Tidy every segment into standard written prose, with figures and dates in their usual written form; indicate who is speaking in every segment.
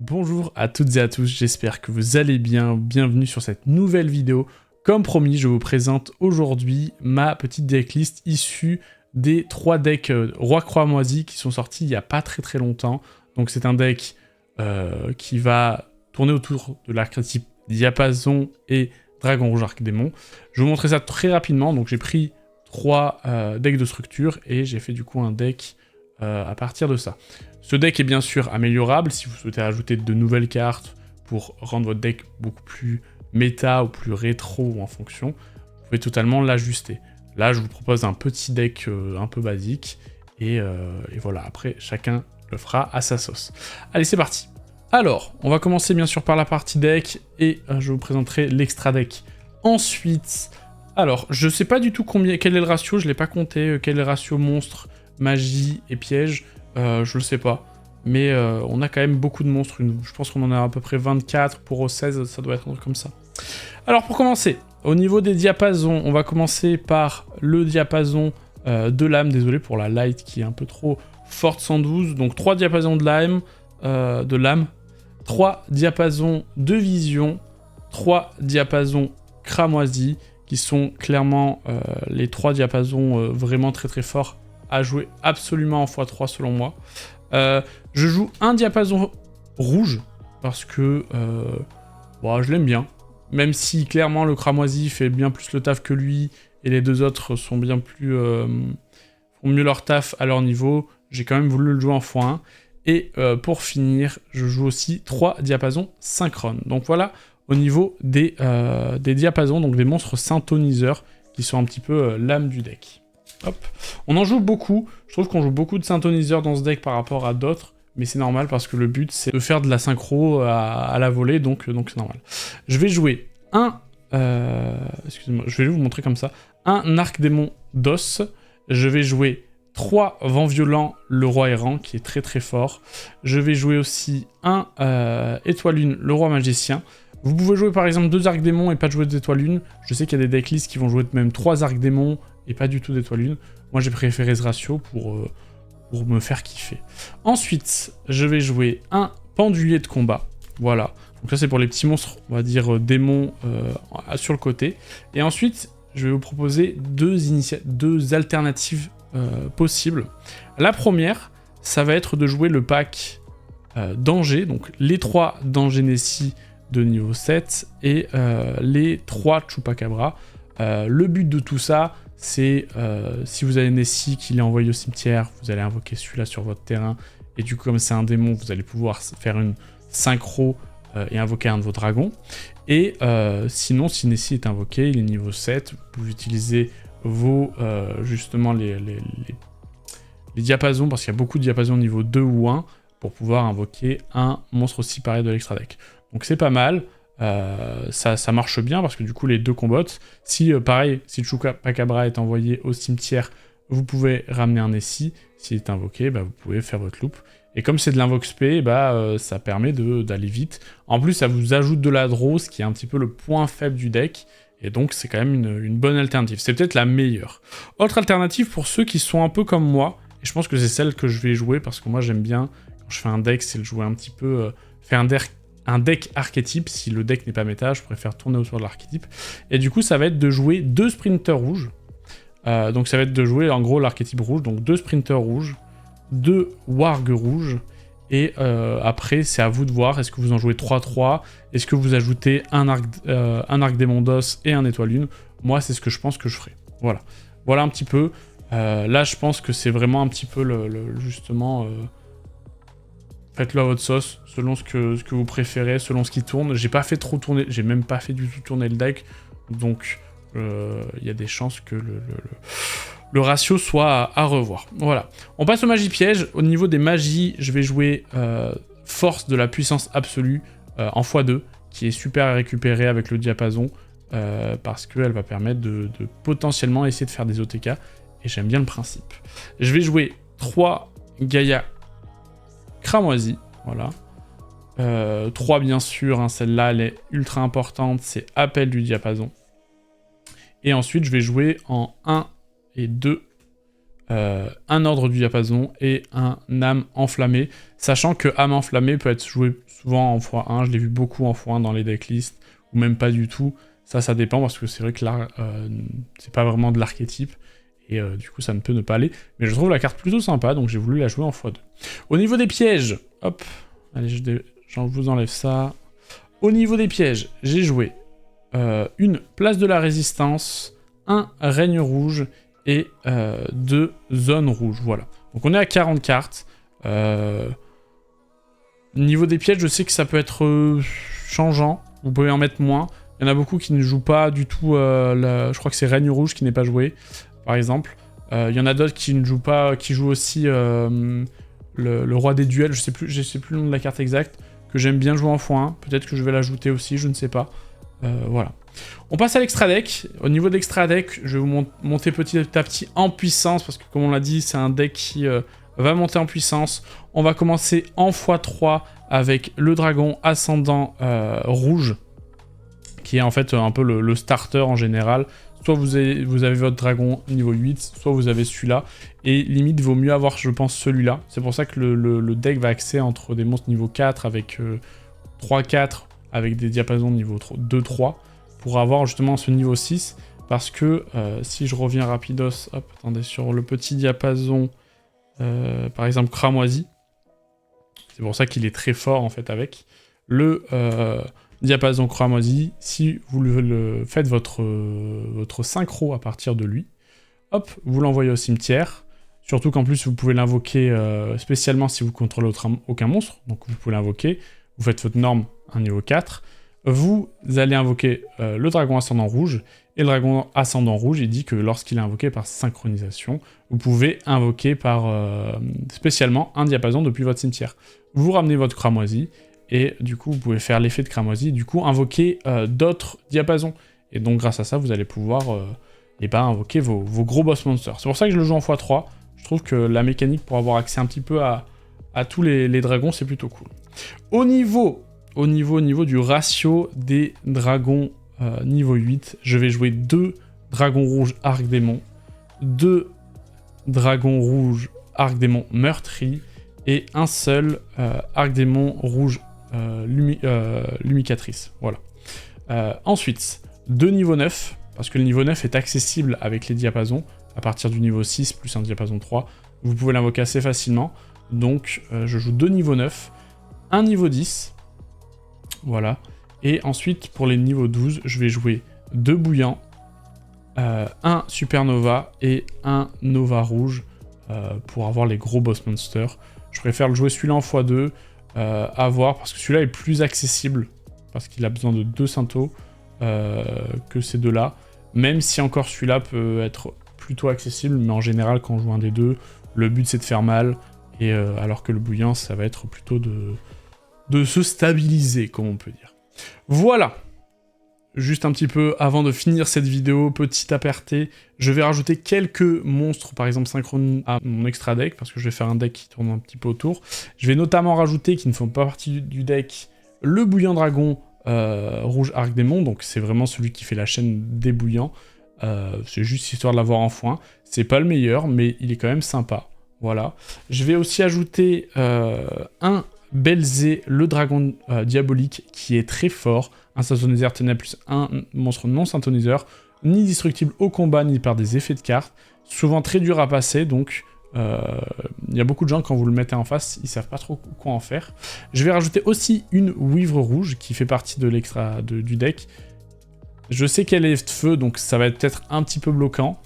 Speaker 1: Bonjour à toutes et à tous, j'espère que vous allez bien, bienvenue sur cette nouvelle vidéo. Comme promis, je vous présente aujourd'hui ma petite decklist issue des 3 decks Roi Cramoisi qui sont sortis il n'y a pas très longtemps. Donc c'est un deck qui va tourner autour de l'archétype Diapason et Dragon Rouge Arc-Démon. Je vais vous montrer ça très rapidement, donc j'ai pris 3 decks de structure et j'ai fait du coup un deck à partir de ça. Ce deck est bien sûr améliorable si vous souhaitez ajouter de nouvelles cartes pour rendre votre deck beaucoup plus méta ou plus rétro ou en fonction. Vous pouvez totalement l'ajuster. Là, je vous propose un petit deck un peu basique et voilà, après chacun le fera à sa sauce. Allez, c'est parti. Alors, on va commencer bien sûr par la partie deck et je vous présenterai l'extra deck. Ensuite, alors, je sais pas du tout quel est le ratio, je l'ai pas compté, quel est le ratio monstre, magie et piège. Je le sais pas, mais on a quand même beaucoup de monstres, je pense qu'on en a à peu près 24 pour 16, ça doit être un truc comme ça. Alors pour commencer, au niveau des diapasons, on va commencer par le diapason de l'âme, désolé pour la light qui est un peu trop forte 112, donc 3 diapasons de l'âme, 3 diapasons de vision, 3 diapasons cramoisi, qui sont clairement les 3 diapasons vraiment très forts à jouer absolument en x3 selon moi. Je joue un diapason rouge parce que je l'aime bien. Même si clairement le cramoisi fait bien plus le taf que lui et les deux autres sont bien plus font mieux leur taf à leur niveau, j'ai quand même voulu le jouer en x1. Et pour finir, je joue aussi 3 diapasons synchrones. Donc voilà au niveau des diapasons, donc des monstres synthoniseurs qui sont un petit peu l'âme du deck. Hop. On en joue beaucoup, je trouve qu'on joue beaucoup de synthoniseurs dans ce deck par rapport à d'autres, mais c'est normal parce que le but c'est de faire de la synchro à la volée, donc c'est normal. Je vais jouer excusez-moi, je vais vous montrer comme ça, un Arc-Démon d'os, je vais jouer 3 Vents Violents, le Roi Errant, qui est très fort, je vais jouer aussi un Étoile Lune, le Roi Magicien. Vous pouvez jouer par exemple 2 Arc-Démons et pas jouer d'Étoile Lune, je sais qu'il y a des decklists qui vont jouer même 3 Arc-Démons et pas du tout d'Étoile Lune. Moi j'ai préféré ce ratio pour me faire kiffer. Ensuite, je vais jouer un Pendulier de combat. Voilà. Donc ça c'est pour les petits monstres, on va dire démons sur le côté. Et ensuite, je vais vous proposer deux alternatives possibles. La première, ça va être de jouer le pack danger, donc les 3 danger Nessie de niveau 7 et les 3 Chupacabra. Le but de tout ça, c'est si vous avez Nessie qui l'est envoyé au cimetière, vous allez invoquer celui-là sur votre terrain, et du coup comme c'est un démon, vous allez pouvoir faire une synchro et invoquer un de vos dragons. Et sinon, si Nessie est invoqué, il est niveau 7, vous pouvez utiliser vos, justement les diapasons, parce qu'il y a beaucoup de diapasons niveau 2 ou 1, pour pouvoir invoquer un monstre aussi pareil de l'extra deck. Donc c'est pas mal. Ça marche bien parce que du coup les deux combattent. Si pareil, si Chupacabra est envoyé au cimetière, vous pouvez ramener un Nessie. S'il est invoqué, vous pouvez faire votre loop. Et comme c'est de l'invoque spé, ça permet d'aller vite. En plus, ça vous ajoute de la draw, ce qui est un petit peu le point faible du deck. Et donc c'est quand même une bonne alternative. C'est peut-être la meilleure. Autre alternative pour ceux qui sont un peu comme moi, et je pense que c'est celle que je vais jouer parce que moi j'aime bien, quand je fais un deck, c'est le jouer un petit peu, faire un deck archétype. Si le deck n'est pas méta, je préfère tourner autour de l'archétype. Et du coup, ça va être de jouer 2 sprinters rouges. Donc ça va être de jouer en gros l'archétype rouge, donc 2 sprinters rouges, 2 wargs rouges. Et après, c'est à vous de voir, est-ce que vous en jouez 3-3, est-ce que vous ajoutez un Arc-Démon d'os et un Étoile Lune. Moi, c'est ce que je pense que je ferai. Voilà. Voilà un petit peu. Là, je pense que c'est vraiment un petit peu justement... Faites-le à votre sauce, selon ce que vous préférez, selon ce qui tourne. J'ai pas fait trop tourner, j'ai même pas fait du tout tourner le deck, donc il y a des chances que le ratio soit à revoir. Voilà. On passe aux magies pièges. Au niveau des magies, je vais jouer Force de la puissance absolue en x2, qui est super à récupérer avec le diapason, parce qu'elle va permettre de potentiellement essayer de faire des OTK, et j'aime bien le principe. Je vais jouer 3 Gaïa Cramoisi, voilà. 3 bien sûr, hein, celle-là elle est ultra importante, c'est Appel du diapason. Et ensuite je vais jouer en 1 et 2 un ordre du diapason et un âme enflammée, sachant que âme enflammée peut être joué souvent en x1, je l'ai vu beaucoup en x1 dans les decklists, ou même pas du tout, ça dépend, parce que c'est vrai que là, c'est pas vraiment de l'archétype, et du coup ça ne peut ne pas aller, mais je trouve la carte plutôt sympa, donc j'ai voulu la jouer en x2. Au niveau des pièges, hop, allez, je vous enlève ça. Au niveau des pièges, j'ai joué une place de la résistance, un règne rouge, et 2 zones rouges, voilà. Donc on est à 40 cartes. Niveau des pièges, je sais que ça peut être changeant, vous pouvez en mettre moins. Il y en a beaucoup qui ne jouent pas du tout, je crois que c'est règne rouge qui n'est pas joué, par exemple. Il y en a d'autres qui ne jouent pas, qui jouent aussi le roi des duels, je sais plus le nom de la carte exacte, que j'aime bien jouer en x1, peut-être que je vais l'ajouter aussi, je ne sais pas. Voilà. On passe à l'extra deck. Au niveau de l'extra deck, je vais vous monter petit à petit en puissance, parce que comme on l'a dit, c'est un deck qui va monter en puissance. On va commencer en x3 avec le dragon ascendant rouge, qui est en fait un peu le starter en général. Soit vous avez votre dragon niveau 8, soit vous avez celui-là. Et limite, vaut mieux avoir, je pense, celui-là. C'est pour ça que le deck va axer entre des monstres niveau 4 avec 3-4, avec des diapasons niveau 2-3, pour avoir justement ce niveau 6. Parce que si je reviens rapidos, hop, attendez, sur le petit diapason, par exemple cramoisi, c'est pour ça qu'il est très fort en fait avec le diapason cramoisi. Si vous faites votre synchro à partir de lui, hop, vous l'envoyez au cimetière. Surtout qu'en plus vous pouvez l'invoquer spécialement si vous contrôlez aucun monstre, donc vous pouvez l'invoquer. Vous faites votre norme, un niveau 4. Vous allez invoquer le dragon ascendant rouge. Et le dragon ascendant rouge, il dit que lorsqu'il est invoqué par synchronisation, vous pouvez invoquer par spécialement un diapason depuis votre cimetière. Vous ramenez votre cramoisi, et du coup, vous pouvez faire l'effet de cramoisi, du coup, invoquer d'autres diapasons. Et donc, grâce à ça, vous allez pouvoir invoquer vos gros boss monsters. C'est pour ça que je le joue en x3. Je trouve que la mécanique pour avoir accès un petit peu à tous les dragons, c'est plutôt cool. Au niveau du ratio des dragons niveau 8, je vais jouer 2 dragons rouges arc-démon, 2 dragons rouges arc-démon meurtri, et un seul arc-démon rouge lumicatrice. Voilà. Ensuite, 2 niveaux 9, parce que le niveau 9 est accessible avec les diapasons, à partir du niveau 6 plus un diapason 3, vous pouvez l'invoquer assez facilement. Donc je joue 2 niveaux 9, un niveau 10, voilà. Et ensuite, pour les niveaux 12, je vais jouer 2 bouillants, un supernova et un nova rouge pour avoir les gros boss monsters. Je préfère le jouer celui-là en x2, à voir, parce que celui-là est plus accessible, parce qu'il a besoin de 2 syntho que ces deux-là. Même si encore celui-là peut être plutôt accessible, mais en général, quand on joue un des deux, le but c'est de faire mal, et alors que le bouillant, ça va être plutôt de se stabiliser, comme on peut dire. Voilà. Juste un petit peu avant de finir cette vidéo, petit aparté, je vais rajouter quelques monstres, par exemple synchrone à mon extra deck, parce que je vais faire un deck qui tourne un petit peu autour. Je vais notamment rajouter, qui ne font pas partie du deck, le bouillant dragon rouge arc-démon, donc c'est vraiment celui qui fait la chaîne des bouillants. C'est juste histoire de l'avoir en foin. C'est pas le meilleur, mais il est quand même sympa. Voilà. Je vais aussi ajouter un Belzé, le dragon diabolique, qui est très fort. Un synthoniseur tenait plus un monstre non synthoniseur, ni destructible au combat, ni par des effets de cartes. Souvent très dur à passer, donc il y a beaucoup de gens, quand vous le mettez en face, ils savent pas trop quoi en faire. Je vais rajouter aussi une Ouivre rouge, qui fait partie de l'extra du deck. Je sais qu'elle est de feu, donc ça va être peut-être un petit peu bloquant.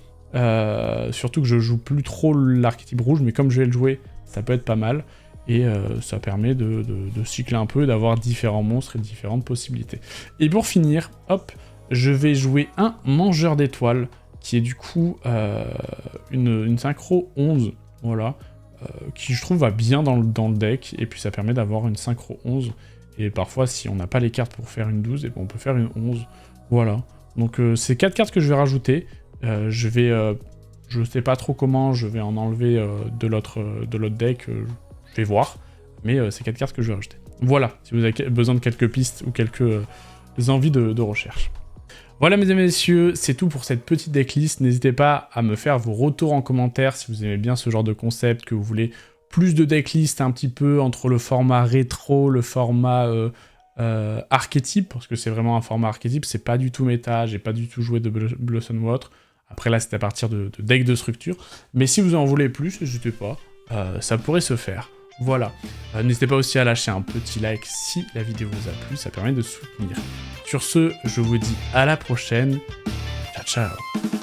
Speaker 1: Surtout que je joue plus trop l'archétype rouge, mais comme je vais le jouer, ça peut être pas mal. Et ça permet de cycler un peu, d'avoir différents monstres et différentes possibilités. Et pour finir, hop, je vais jouer un mangeur d'étoiles, qui est du coup une synchro 11, voilà, qui je trouve va bien dans le deck, et puis ça permet d'avoir une synchro 11, et parfois si on n'a pas les cartes pour faire une 12, et ben on peut faire une 11, voilà. Donc c'est 4 cartes que je vais rajouter, je sais pas trop comment, je vais en enlever de l'autre deck, je vais voir, mais c'est 4 cartes que je vais rajouter. Voilà, si vous avez besoin de quelques pistes ou quelques envies de recherche. Voilà mesdames et messieurs, c'est tout pour cette petite decklist. N'hésitez pas à me faire vos retours en commentaire si vous aimez bien ce genre de concept, que vous voulez plus de decklist un petit peu entre le format rétro, le format archétype, parce que c'est vraiment un format archétype, c'est pas du tout méta, j'ai pas du tout joué de Blossom ou autre. Après là c'était à partir de decks de structure, mais si vous en voulez plus, n'hésitez pas, ça pourrait se faire. Voilà, n'hésitez pas aussi à lâcher un petit like si la vidéo vous a plu, ça permet de soutenir. Sur ce, je vous dis à la prochaine, ciao ciao.